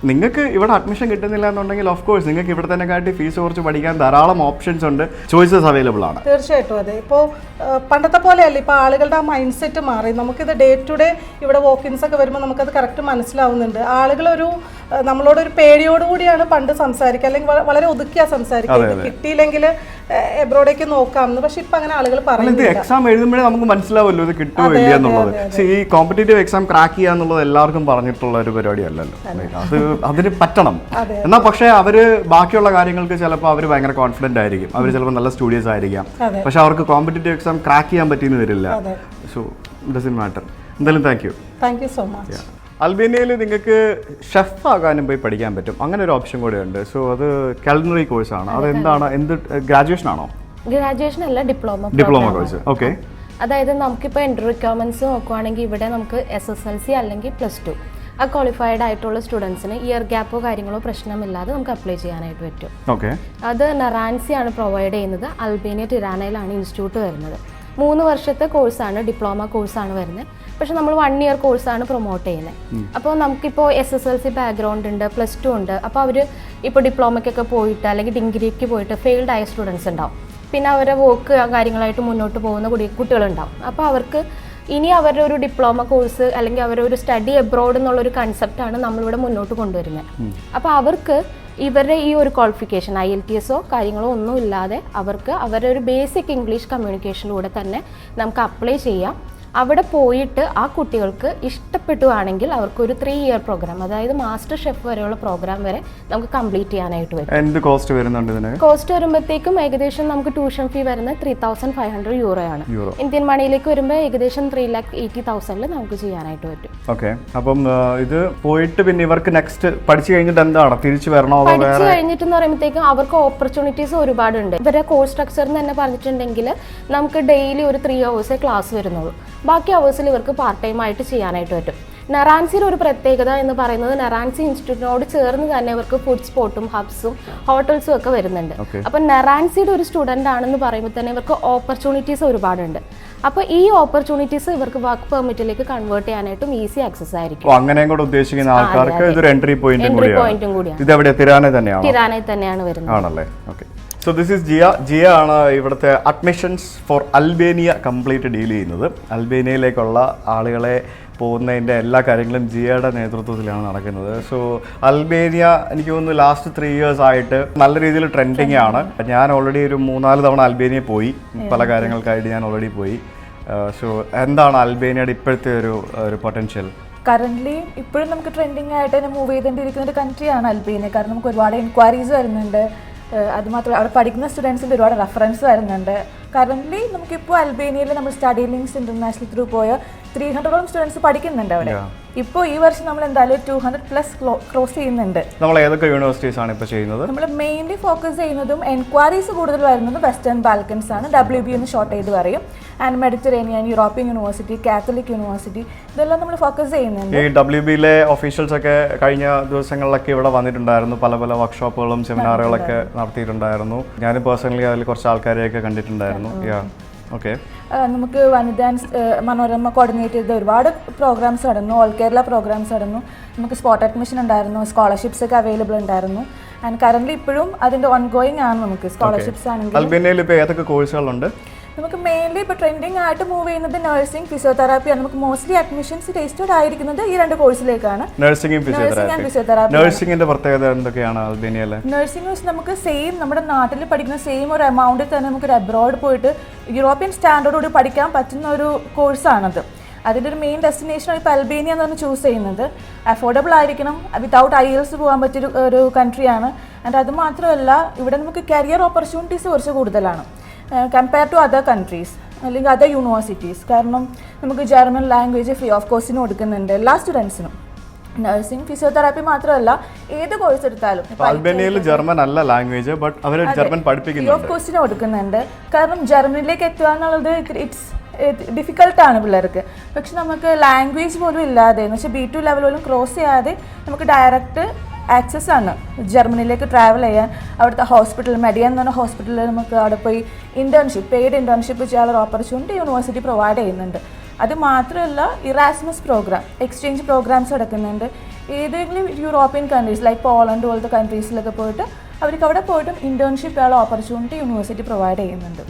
[SPEAKER 1] നിങ്ങൾക്ക് ഇവിടെ അഡ്മിഷൻ കിട്ടുന്നില്ല എന്നുണ്ടെങ്കിൽ ഓഫ് കോഴ്സ് നിങ്ങൾക്ക് ഇവിടെ തന്നെ കാട്ടി ഫീസ് കുറച്ച് പഠിക്കാൻ ധാരാളം ഓപ്ഷൻസ് ഉണ്ട്, ചോയ്സസ് അവൈലബിൾ ആണ്.
[SPEAKER 3] തീർച്ചയായിട്ടും അതെ. ഇപ്പോൾ പണ്ടത്തെ പോലെയല്ല, ഇപ്പോൾ ആളുകളുടെ ആ മൈൻഡ് സെറ്റ് മാറി. നമുക്കിത് ഡേ ടു ഡേ ഇവിടെ വോക്കിൻസ് ഒക്കെ വരുമ്പോൾ നമുക്കത് കറക്റ്റ് മനസ്സിലാവുന്നുണ്ട്. ആളുകളൊരു നമ്മളോടൊരു പേടിയോടുകൂടിയാണ് പണ്ട് സംസാരിക്കുക, അല്ലെങ്കിൽ വളരെ ഒതുക്കിയാണ് സംസാരിക്കുക. കിട്ടിയില്ലെങ്കിൽ എബ്രോഡേക്ക് നോക്കാമെന്ന്. പക്ഷെ ഇപ്പം അങ്ങനെ ആളുകൾ പറയുന്നത്
[SPEAKER 1] എക്സാം എഴുതുമ്പോഴേ നമുക്ക് മനസ്സിലാവുമല്ലോ ഇത് കിട്ടുമോ ഇല്ല എന്നുള്ളത്. ഈ കോമ്പറ്റേറ്റീവ് എക്സാം ക്രാക്ക് ചെയ്യുക എന്നുള്ളത് എല്ലാവർക്കും പറഞ്ഞിട്ടുള്ള ഒരു പരിപാടി അല്ലല്ലോ. അത് അതിന് പറ്റണം. എന്നാൽ പക്ഷേ അവര് ബാക്കിയുള്ള കാര്യങ്ങൾക്ക് ചിലപ്പോൾ അവർ ഭയങ്കര കോൺഫിഡന്റ് ആയിരിക്കും, അവർ ചിലപ്പോൾ നല്ല സ്റ്റുഡിയോസ് ആയിരിക്കാം, പക്ഷെ അവർക്ക് കോമ്പറ്റേറ്റീവ് എക്സാം ക്രാക്ക് ചെയ്യാൻ പറ്റിയെന്ന് വരില്ല. So doesn't matter. എന്തായാലും താങ്ക് യു
[SPEAKER 3] സോ മച്ച്.
[SPEAKER 1] അൽബേനിയയിൽ നിങ്ങൾക്ക് ഷെഫ് ആകാനും പോയി പഠിക്കാൻ പറ്റും, അങ്ങനെ ഒരു ഓപ്ഷൻ കൂടെ ഉണ്ട്. സോ അത് കാലിനറി കോഴ്സാണ്. അത് എന്താണ്, എന്ത് ഗ്രാജുവേഷൻ ആണോ?
[SPEAKER 4] ഗ്രാജുവേഷൻ അല്ല, ഡിപ്ലോമ
[SPEAKER 1] കോഴ്സ്. ഓക്കെ.
[SPEAKER 4] അതായത് നമുക്കിപ്പോൾ എൻട്രി റിക്വയർമെന്റ്സ് നോക്കുവാണെങ്കിൽ ഇവിടെ നമുക്ക് SSLC അല്ലെങ്കിൽ +2 ആ ക്വാളിഫൈഡ് ആയിട്ടുള്ള സ്റ്റുഡൻസിന് ഇയർ ഗ്യാപ്പോ കാര്യങ്ങളോ പ്രശ്നമില്ലാതെ നമുക്ക് അപ്ലൈ ചെയ്യാനായിട്ട് പറ്റും.
[SPEAKER 1] ഓക്കെ.
[SPEAKER 4] അത് നറാൻസി ആണ് പ്രൊവൈഡ് ചെയ്യുന്നത്. അൽബേനിയ ടിറാനയിലാണ് ഇൻസ്റ്റിറ്റ്യൂട്ട് വരുന്നത്. 3 വർഷത്തെ കോഴ്സാണ്, ഡിപ്ലോമ കോഴ്സാണ് വരുന്നത്. പക്ഷെ നമ്മൾ 1 year കോഴ്സാണ് പ്രൊമോട്ട് ചെയ്യുന്നത്. അപ്പോൾ നമുക്കിപ്പോൾ SSLC ബാക്ക്ഗ്രൗണ്ട് ഉണ്ട്, +2 ഉണ്ട്. അപ്പോൾ അവർ ഇപ്പോൾ ഡിപ്ലോമയ്ക്കൊക്കെ പോയിട്ട് അല്ലെങ്കിൽ ഡിഗ്രിക്ക് പോയിട്ട് ഫെയിൽഡ് ആയ സ്റ്റുഡൻസ് ഉണ്ടാവും. പിന്നെ അവരെ വർക്ക് കാര്യങ്ങളായിട്ട് മുന്നോട്ട് പോകുന്ന കുട്ടികളുണ്ടാവും. അപ്പോൾ അവർക്ക് ഇനി അവരുടെ ഒരു ഡിപ്ലോമ കോഴ്സ് അല്ലെങ്കിൽ അവരുടെ ഒരു സ്റ്റഡി എബ്രോഡ് എന്നുള്ളൊരു കൺസെപ്റ്റാണ് നമ്മളിവിടെ മുന്നോട്ട് കൊണ്ടുവരുന്നത്. അപ്പോൾ അവർക്ക് ഇവരുടെ ഈ ഒരു ക്വാളിഫിക്കേഷൻ IELTS കാര്യങ്ങളോ ഒന്നും ഇല്ലാതെ അവർക്ക് അവരുടെ ഒരു ബേസിക് ഇംഗ്ലീഷ് കമ്മ്യൂണിക്കേഷനിലൂടെ തന്നെ നമുക്ക് അപ്ലൈ ചെയ്യാം. അവിടെ പോയിട്ട് ആ കുട്ടികൾക്ക് ഇഷ്ടപ്പെട്ടുവാണെങ്കിൽ അവർക്ക് ഒരു 3 ഇയർ പ്രോഗ്രാം, അതായത് മാസ്റ്റർ ഷെഫ് വരെയുള്ള പ്രോഗ്രാം വരെ നമുക്ക് കംപ്ലീറ്റ് ചെയ്യാനായിട്ട് പറ്റും.
[SPEAKER 1] എന്ത് കോസ്റ്റ് വരുന്നുണ്ട് ഇതിന്?
[SPEAKER 4] കോസ്റ്റ് വരുമ്പോഴത്തേക്കും ഏകദേശം നമുക്ക് ട്യൂഷൻ ഫീ വരുന്നത് 3,500 യൂറോയാണ്. ഇന്ത്യൻ മണിയിലേക്ക് വരുമ്പോൾ ഏകദേശം 3,80,000 നമുക്ക് ചെയ്യാനായിട്ട് പറ്റും.
[SPEAKER 1] ഓക്കെ, അപ്പം ഇത് പോയിട്ട് പിന്നെ ഇവർക്ക് നെക്സ്റ്റ് പഠിച്ചു കഴിഞ്ഞിട്ട് എന്താണ് തിരിച്ചു വരണോ?
[SPEAKER 4] പഠിച്ചു കഴിഞ്ഞിട്ട് എന്ന് പറയുമ്പോഴത്തേക്കും അവർക്ക് ഓപ്പർച്യൂണിറ്റീസ് ഒരുപാടുണ്ട്. ഇവരുടെ കോഴ്സ് സ്ട്രക്ചർ തന്നെ പറഞ്ഞിട്ടുണ്ടെങ്കിൽ നമുക്ക് ഡെയിലി ഒരു 3 hours ക്ലാസ് വരുന്നുള്ളൂ. ബാക്കി അവേഴ്സിൽ ഇവർക്ക് പാർട്ട് ടൈം ആയിട്ട് ചെയ്യാനായിട്ട് പറ്റും. നെറാൻസിയുടെ ഒരു പ്രത്യേകത എന്ന് പറയുന്നത് നെറാൻസി ഇൻസ്റ്റിറ്റ്യൂട്ടിനോട് ചേർന്ന് തന്നെ ഇവർക്ക് ഫുഡ് സ്പോട്ടും ഹബ്സും ഹോട്ടൽസും ഒക്കെ വരുന്നുണ്ട്. അപ്പം നെറാൻസിയുടെ ഒരു സ്റ്റുഡൻ്റ് ആണെന്ന് പറയുമ്പോൾ തന്നെ ഇവർക്ക് ഓപ്പർച്യൂണിറ്റീസ് ഒരുപാടുണ്ട്. അപ്പോൾ ഈ ഓപ്പർച്യൂണിറ്റീസ് ഇവർക്ക് വർക്ക് പെർമിറ്റിലേക്ക് കൺവേർട്ട് ചെയ്യാനായിട്ടും ഈസി ആക്സസ് ആയിരിക്കും.
[SPEAKER 1] അങ്ങനെയും കൂടെ ഉദ്ദേശിക്കുന്ന ആൾക്കാർക്ക് ഇതൊരു എൻട്രി പോയിന്റും കൂടിയാണ്.
[SPEAKER 4] ഇത്
[SPEAKER 1] എവിടെ? തിരാനെ
[SPEAKER 4] തന്നെയാണ് വരുന്നത്.
[SPEAKER 1] ആണല്ലേ? Okay. So this is Jiya ആണ് ഇവിടുത്തെ admissions for Albania complete deal ചെയ്യുന്നത്. അൽബേനിയയിലേക്കുള്ള ആളുകളെ പോകുന്നതിൻ്റെ എല്ലാ കാര്യങ്ങളും ജിയയുടെ നേതൃത്വത്തിലാണ് നടക്കുന്നത്. സോ അൽബേനിയ എനിക്ക് തോന്നുന്നു ലാസ്റ്റ് 3 years ആയിട്ട് നല്ല രീതിയിൽ ട്രെൻഡിങ് ആണ്. ഞാൻ ഓൾറെഡി ഒരു 3-4 തവണ അൽബേനിയ പോയി, പല കാര്യങ്ങൾക്കായിട്ട് ഞാൻ ഓൾറെഡി പോയി. സോ എന്താണ് അൽബേനിയയുടെ ഇപ്പോഴത്തെ ഒരു പൊട്ടൻഷ്യൽ?
[SPEAKER 5] കറൻ്റ്ലി ഇപ്പോഴും നമുക്ക് ട്രെൻഡിങ് ആയിട്ട് തന്നെ മൂവ് ചെയ്തുകൊണ്ടിരിക്കുന്ന ഒരു കൺട്രിയാണ് അൽബേനിയ. കാരണം നമുക്ക് ഒരുപാട് എൻക്വയറീസ് വരുന്നുണ്ട്. അതുമാത്രമല്ല അവിടെ പഠിക്കുന്ന സ്റ്റുഡൻസിൻ്റെ ഒരുപാട് റെഫറൻസ് വരുന്നുണ്ട്. കറൻ്റ്ലി നമുക്കിപ്പോൾ അൽബേനിയയിൽ നമ്മൾ സ്റ്റഡി ലിങ്ക്സ് ഇൻ്റർനാഷണൽ ത്രൂ പോയ 300ഓളം സ്റ്റുഡൻസ് പഠിക്കുന്നുണ്ട് അവിടെ. ഇപ്പോൾ ഈ വർഷം നമ്മൾ എന്തായാലും 200+ ക്രോസ് ചെയ്യുന്നുണ്ട്.
[SPEAKER 1] നമ്മൾ ഏതൊക്കെ യൂണിവേഴ്സിറ്റീസ് ആണ് ഇപ്പോൾ ചെയ്യുന്നത്?
[SPEAKER 5] നമ്മൾ മെയിൻലി ഫോക്കസ് ചെയ്യുന്നതും എൻക്വയറീസ് കൂടുതൽ വരുന്നത് വെസ്റ്റേൺ ബാൽക്കൻസ് ആണ്. WB എന്ന് ഷോർട്ട് ചെയ്ത് പറയും. And Mediterranean, European university, Catholic university, ഇതെല്ലാം നമ്മൾ ഫോക്കസ് ചെയ്യുന്നുണ്ട്.
[SPEAKER 1] ഈ WBയിലെ ഒഫീഷ്യൽസ് ഒക്കെ കഴിഞ്ഞ ദിവസങ്ങളിലൊക്കെ ഇവിടെ വന്നിട്ടുണ്ടായിരുന്നു. പല വർക്ക്ഷോപ്പുകളും സെമിനാറുകളൊക്കെ നടത്തിയിട്ടുണ്ടായിരുന്നു. ഞാൻ പേഴ്സണലി അതിൽ കുറച്ച് ആൾക്കാരെയൊക്കെ കണ്ടിട്ടുണ്ടായിരുന്നു. ഓക്കെ,
[SPEAKER 5] നമുക്ക് വനിതാ മനോരമ കോർഡിനേറ്റ് ചെയ്ത ഒരുപാട് പ്രോഗ്രാംസ് നടന്നു. ഓൾ കേരള പ്രോഗ്രാംസ് നടന്നു. നമുക്ക് സ്പോട്ട് അഡ്മിഷൻ ഉണ്ടായിരുന്നു, സ്കോളർഷിപ്സ് ഒക്കെ അവൈലബിൾ ഉണ്ടായിരുന്നു. ആൻഡ് കറൻ്റ്ലി ഇപ്പോഴും അതിൻ്റെ ഓൺഗോയിങ് ആണ്. നമുക്ക് സ്കോളർഷിപ്സ് ആണെങ്കിൽ
[SPEAKER 1] അൽബേനിയയിൽ ഇപ്പോൾ ഏതൊക്കെ കോഴ്സുകളുണ്ട്?
[SPEAKER 5] നമുക്ക് മെയിൻലി ഇപ്പോൾ ട്രെൻഡിങ് ആയിട്ട് മൂവ് ചെയ്യുന്നത് നഴ്സിംഗ്, ഫിസിയോതെറാപ്പിയാണ്. നമുക്ക് മോസ്റ്റ്ലി അഡ്മിഷൻസ് രജിസ്റ്റേർഡ് ആയിരിക്കുന്നത് ഈ 2 കോഴ്സിലേക്കാണ്.
[SPEAKER 1] നഴ്സിംഗും ഫിസിയോതെറാപ്പി. നഴ്സിംഗിന്റെ പ്രത്യേകത എന്തൊക്കെയാണ് അൽബേനിയയിൽ?
[SPEAKER 5] നഴ്സിംഗ് വെച്ച് നമുക്ക് സെയിം നമ്മുടെ നാട്ടിൽ പഠിക്കുന്ന സെയിം ഒരു എമൗണ്ടിൽ തന്നെ നമുക്ക് അബ്രോഡ് പോയിട്ട് യൂറോപ്യൻ സ്റ്റാൻഡേർഡോട് പഠിക്കാൻ പറ്റുന്ന ഒരു കോഴ്സാണത്. അതിൻ്റെ ഒരു മെയിൻ ഡെസ്റ്റിനേഷൻ ഇപ്പോൾ അൽബേനിയ എന്നാണ് ചൂസ് ചെയ്യുന്നത്. അഫോർഡബിൾ ആയിരിക്കണം, വിത്തൗട്ട് IELTS പോകാൻ പറ്റിയ ഒരു കൺട്രിയാണ്. ആൻഡ് അത് മാത്രമല്ല ഇവിടെ നമുക്ക് കരിയർ ഓപ്പർച്യൂണിറ്റീസ് കുറച്ച് കൂടുതലാണ് കമ്പയർ ടു അതർ കൺട്രീസ് അല്ലെങ്കിൽ അതർ യൂണിവേഴ്സിറ്റീസ്. കാരണം നമുക്ക് ജർമ്മൻ ലാംഗ്വേജ് ഫ്രീ ഓഫ് കോസ്റ്റിന് കൊടുക്കുന്നുണ്ട് എല്ലാ സ്റ്റുഡൻസിനും. നഴ്സിംഗ്, ഫിസിയോതെറാപ്പി മാത്രമല്ല ഏത് കോഴ്സ് എടുത്താലും
[SPEAKER 1] അൽബേനിയയിൽ ജർമ്മൻ അല്ല ലാംഗ്വേജ്, ബട്ട് അവർ ജർമ്മൻ പഠിപ്പിക്കുന്നുണ്ട്,
[SPEAKER 5] ഫ്രീ ഓഫ് കോസ്റ്റിന് കൊടുക്കുന്നുണ്ട്. കാരണം ജർമ്മനിലേക്ക് എത്തുക എന്നുള്ളത് ഇറ്റ്സ് ഡിഫിക്കൽട്ടാണ് പിള്ളേർക്ക്. പക്ഷെ നമുക്ക് ലാംഗ്വേജ് പോലും ഇല്ലാതെ എന്ന് വെച്ചാൽ B2 ലെവൽ പോലും ക്രോസ് ചെയ്യാതെ നമുക്ക് ഡയറക്റ്റ് ആക്സസ് ആണ് ജർമ്മനിയിലേക്ക് ട്രാവൽ ചെയ്യാൻ. അവിടുത്തെ ഹോസ്പിറ്റൽ മെഡിയൻ എന്ന് പറഞ്ഞ ഹോസ്പിറ്റലിൽ നമുക്ക് അവിടെ പോയി പെയ്ഡ് ഇൻറ്റേൺഷിപ്പ് ചെയ്യാനുള്ള ഓപ്പർച്യൂണിറ്റി യൂണിവേഴ്സിറ്റി പ്രൊവൈഡ് ചെയ്യുന്നുണ്ട്. അത് മാത്രമല്ല ഇറാസ്മസ് പ്രോഗ്രാം, എക്സ്ചേഞ്ച് പ്രോഗ്രാംസ് നടക്കുന്നുണ്ട്. ഏതെങ്കിലും യൂറോപ്യൻ കൺട്രീസ് ലൈക്ക് പോളണ്ട് പോലത്തെ കൺട്രീസിലൊക്കെ പോയിട്ട് അവർക്ക് അവിടെ പോയിട്ടും ഇന്റേൺഷിപ്പ് ചെയ്യാനുള്ള ഓപ്പർച്യൂണിറ്റി യൂണിവേഴ്സിറ്റി പ്രൊവൈഡ് ചെയ്യുന്നുണ്ട്.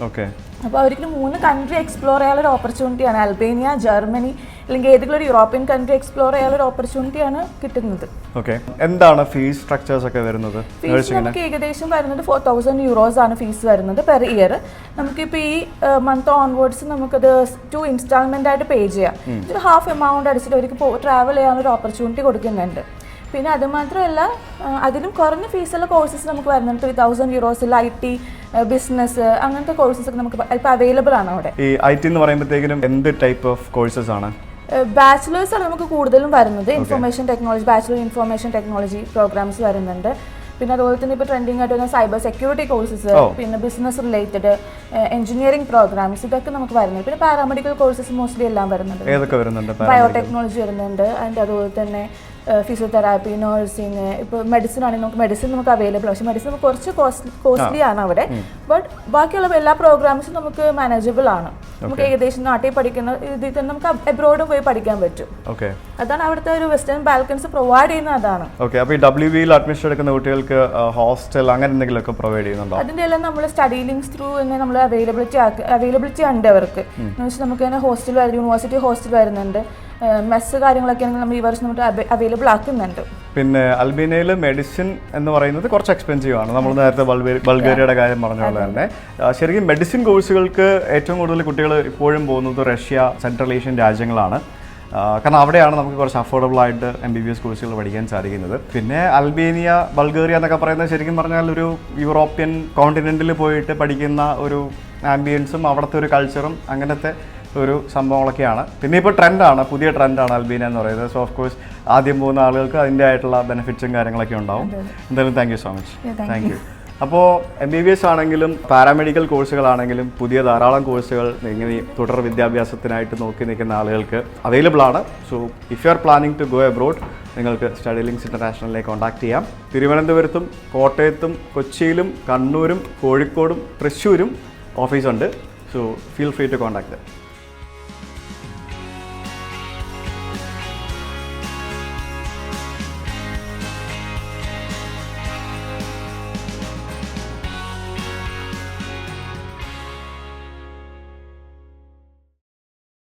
[SPEAKER 5] അപ്പോൾ അവർക്ക് 3 കൺട്രി എക്സ്പ്ലോർ ചെയ്യാനുള്ള ഒരു ഓപ്പർച്യൂണിറ്റിയാണ്. അൽബേനിയ, ജർമ്മനി അല്ലെങ്കിൽ ഏതെങ്കിലും ഒരു യൂറോപ്യൻ കൺട്രി എക്സ്പ്ലോർ ചെയ്യാനുള്ള ഒരു ഓപ്പർച്യൂണിറ്റിയാണ് കിട്ടുന്നത്.
[SPEAKER 1] എന്താണ് ഫീസ് സ്ട്രക്ചേഴ്സ് ഒക്കെ വരുന്നത്?
[SPEAKER 5] ഫീസ് നമുക്ക് ഏകദേശം വരുന്നത് 4,000 euros ആണ് ഫീസ് വരുന്നത് പെർ ഇയർ. നമുക്കിപ്പോൾ ഈ മന്ത് ഓൺവേർഡ്സ് നമുക്കത് 2 ഇൻസ്റ്റാൾമെൻ്റ് ആയിട്ട് പേ ചെയ്യാം. ഒരു ഹാഫ് എമൗണ്ട് അടിച്ചിട്ട് അവർക്ക് ട്രാവൽ ചെയ്യാനൊരു ഓപ്പർച്യൂണിറ്റി കൊടുക്കുന്നുണ്ട്. പിന്നെ അതുമാത്രമല്ല അതിലും കുറഞ്ഞ ഫീസുള്ള കോഴ്സസ് നമുക്ക് വരുന്നുണ്ട്. 3,000 euros IT, ബിസിനസ്, അങ്ങനത്തെ കോഴ്സസ് ഒക്കെ നമുക്ക് ഇപ്പോൾ അവൈലബിൾ ആണ് അവിടെ.
[SPEAKER 1] ഈ IT എന്ന് പറയുമ്പോഴത്തേക്കും എന്ത് ടൈപ്പ് ഓഫ് കോഴ്സസ് ആണ്?
[SPEAKER 5] ബാച്ചിലേഴ്സ് ആണ് നമുക്ക് കൂടുതലും വരുന്നത്. Information technology, bachelor information technology programmes വരുന്നുണ്ട്. പിന്നെ അതുപോലെ തന്നെ ഇപ്പോൾ ട്രെൻഡിങ് ആയിട്ട് വരുന്ന സൈബർ സെക്യൂരിറ്റി കോഴ്സസ്, പിന്നെ ബിസിനസ് റിലേറ്റഡ് എഞ്ചിനീയറിംഗ് പ്രോഗ്രാംസ്, ഇതൊക്കെ നമുക്ക് വരുന്നുണ്ട്. പിന്നെ പാരാമെഡിക്കൽ കോഴ്സസ് മോസ്റ്റ്ലി എല്ലാം വരുന്നുണ്ട്. ബയോടെക്നോളജി വരുന്നുണ്ട്. അതിൻ്റെ അതുപോലെ തന്നെ ഫിസിയോതെറാപ്പി, നഴ്സിംഗ്, ഇപ്പോൾ മെഡിസിൻ ആണെങ്കിൽ നമുക്ക് മെഡിസിൻ നമുക്ക് അവൈലബിൾ. പക്ഷേ മെഡിസിൻ നമുക്ക് കുറച്ച് കോസ്റ്റ്ലി ആണ് അവിടെ. ബട്ട് ബാക്കിയുള്ള എല്ലാ പ്രോഗ്രാംസും നമുക്ക് മാനേജബിൾ ആണ്. നമുക്ക് ഏകദേശം നാട്ടിൽ പഠിക്കുന്ന ഇതിൽ തന്നെ നമുക്ക് എബ്രോഡ് പോയി പഠിക്കാൻ പറ്റും. അതാണ് അവിടുത്തെ ഒരു വെസ്റ്റേൺ ബാൽക്കൻസ് പ്രൊവൈഡ് ചെയ്യുന്നത്. അതാണ്.
[SPEAKER 1] അപ്പോൾ ഈ WBയിൽ അഡ്മിഷൻ എടുക്കുന്ന കുട്ടികൾക്ക് ഹോസ്റ്റൽ അങ്ങനെ എന്തെങ്കിലുമൊക്കെ പ്രൊവൈഡ് ചെയ്യുന്നുണ്ടോ?
[SPEAKER 5] അതിൻ്റെ എല്ലാം നമ്മൾ സ്റ്റഡി ലിങ്ക്സ് ത്രൂ തന്നെ നമ്മൾ അവൈലബിലിറ്റി ഉണ്ട് അവർക്ക്. എന്ന് വെച്ചാൽ നമുക്ക് തന്നെ ഹോസ്റ്റൽ യൂണിവേഴ്സിറ്റി ഹോസ്റ്റൽ വരുന്നുണ്ട്. മെസ്സ് കാര്യങ്ങളൊക്കെ ആണെങ്കിൽ നമ്മൾ ഈ വർഷം നമുക്ക് അവൈലബിൾ ആക്കുന്നുണ്ട്.
[SPEAKER 1] പിന്നെ അൽബേനിയയിൽ മെഡിസിൻ എന്ന് പറയുന്നത് കുറച്ച് എക്സ്പെൻസീവ് ആണ്. നമ്മൾ നേരത്തെ ബൾഗേറിയയുടെ കാര്യം പറഞ്ഞ പോലെ തന്നെ ശരിക്കും മെഡിസിൻ കോഴ്സുകൾക്ക് ഏറ്റവും കൂടുതൽ കുട്ടികൾ ഇപ്പോഴും പോകുന്നത് റഷ്യ, സെൻട്രൽ ഏഷ്യൻ രാജ്യങ്ങളാണ്. കാരണം അവിടെയാണ് നമുക്ക് കുറച്ച് അഫോർഡബിൾ ആയിട്ട് MBBS കോഴ്സുകൾ പഠിക്കാൻ സാധിക്കുന്നത്. പിന്നെ അൽബേനിയ, ബൾഗേറിയ എന്നൊക്കെ പറയുന്നത് ശരിക്കും പറഞ്ഞാൽ ഒരു യൂറോപ്യൻ കോണ്ടിനെൻറ്റിൽ പോയിട്ട് പഠിക്കുന്ന ഒരു ആംബിയൻസും അവിടുത്തെ ഒരു കൾച്ചറും അങ്ങനത്തെ ഒരു സംഭവങ്ങളൊക്കെയാണ്. പിന്നെ ഇപ്പോൾ ട്രെൻഡാണ്, പുതിയ ട്രെൻഡാണ് അൽബേനിയ എന്ന് പറയുന്നത്. സോ ഓഫ് കോഴ്സ് ആദ്യം പോകുന്ന ആളുകൾക്ക് അതിൻ്റെ ആയിട്ടുള്ള ബെനിഫിറ്റ്സും കാര്യങ്ങളൊക്കെ ഉണ്ടാവും. എന്തായാലും thank you so much. Thank you. അപ്പോൾ MBBS ആണെങ്കിലും പാരാമെഡിക്കൽ കോഴ്സുകളാണെങ്കിലും പുതിയ ധാരാളം കോഴ്സുകൾ ഇങ്ങനെ തുടർ വിദ്യാഭ്യാസത്തിനായിട്ട് നോക്കി നിൽക്കുന്ന ആളുകൾക്ക് അവൈലബിൾ ആണ്. So if you are planning to go abroad നിങ്ങൾക്ക് സ്റ്റഡി ലിങ്ക്സ് ഇൻ്റർനാഷണലിനെ കോൺടാക്ട് ചെയ്യാം. തിരുവനന്തപുരത്തും കോട്ടയത്തും കൊച്ചിയിലും കണ്ണൂരും കോഴിക്കോടും തൃശ്ശൂരും ഓഫീസുണ്ട്. So feel free to contact dum.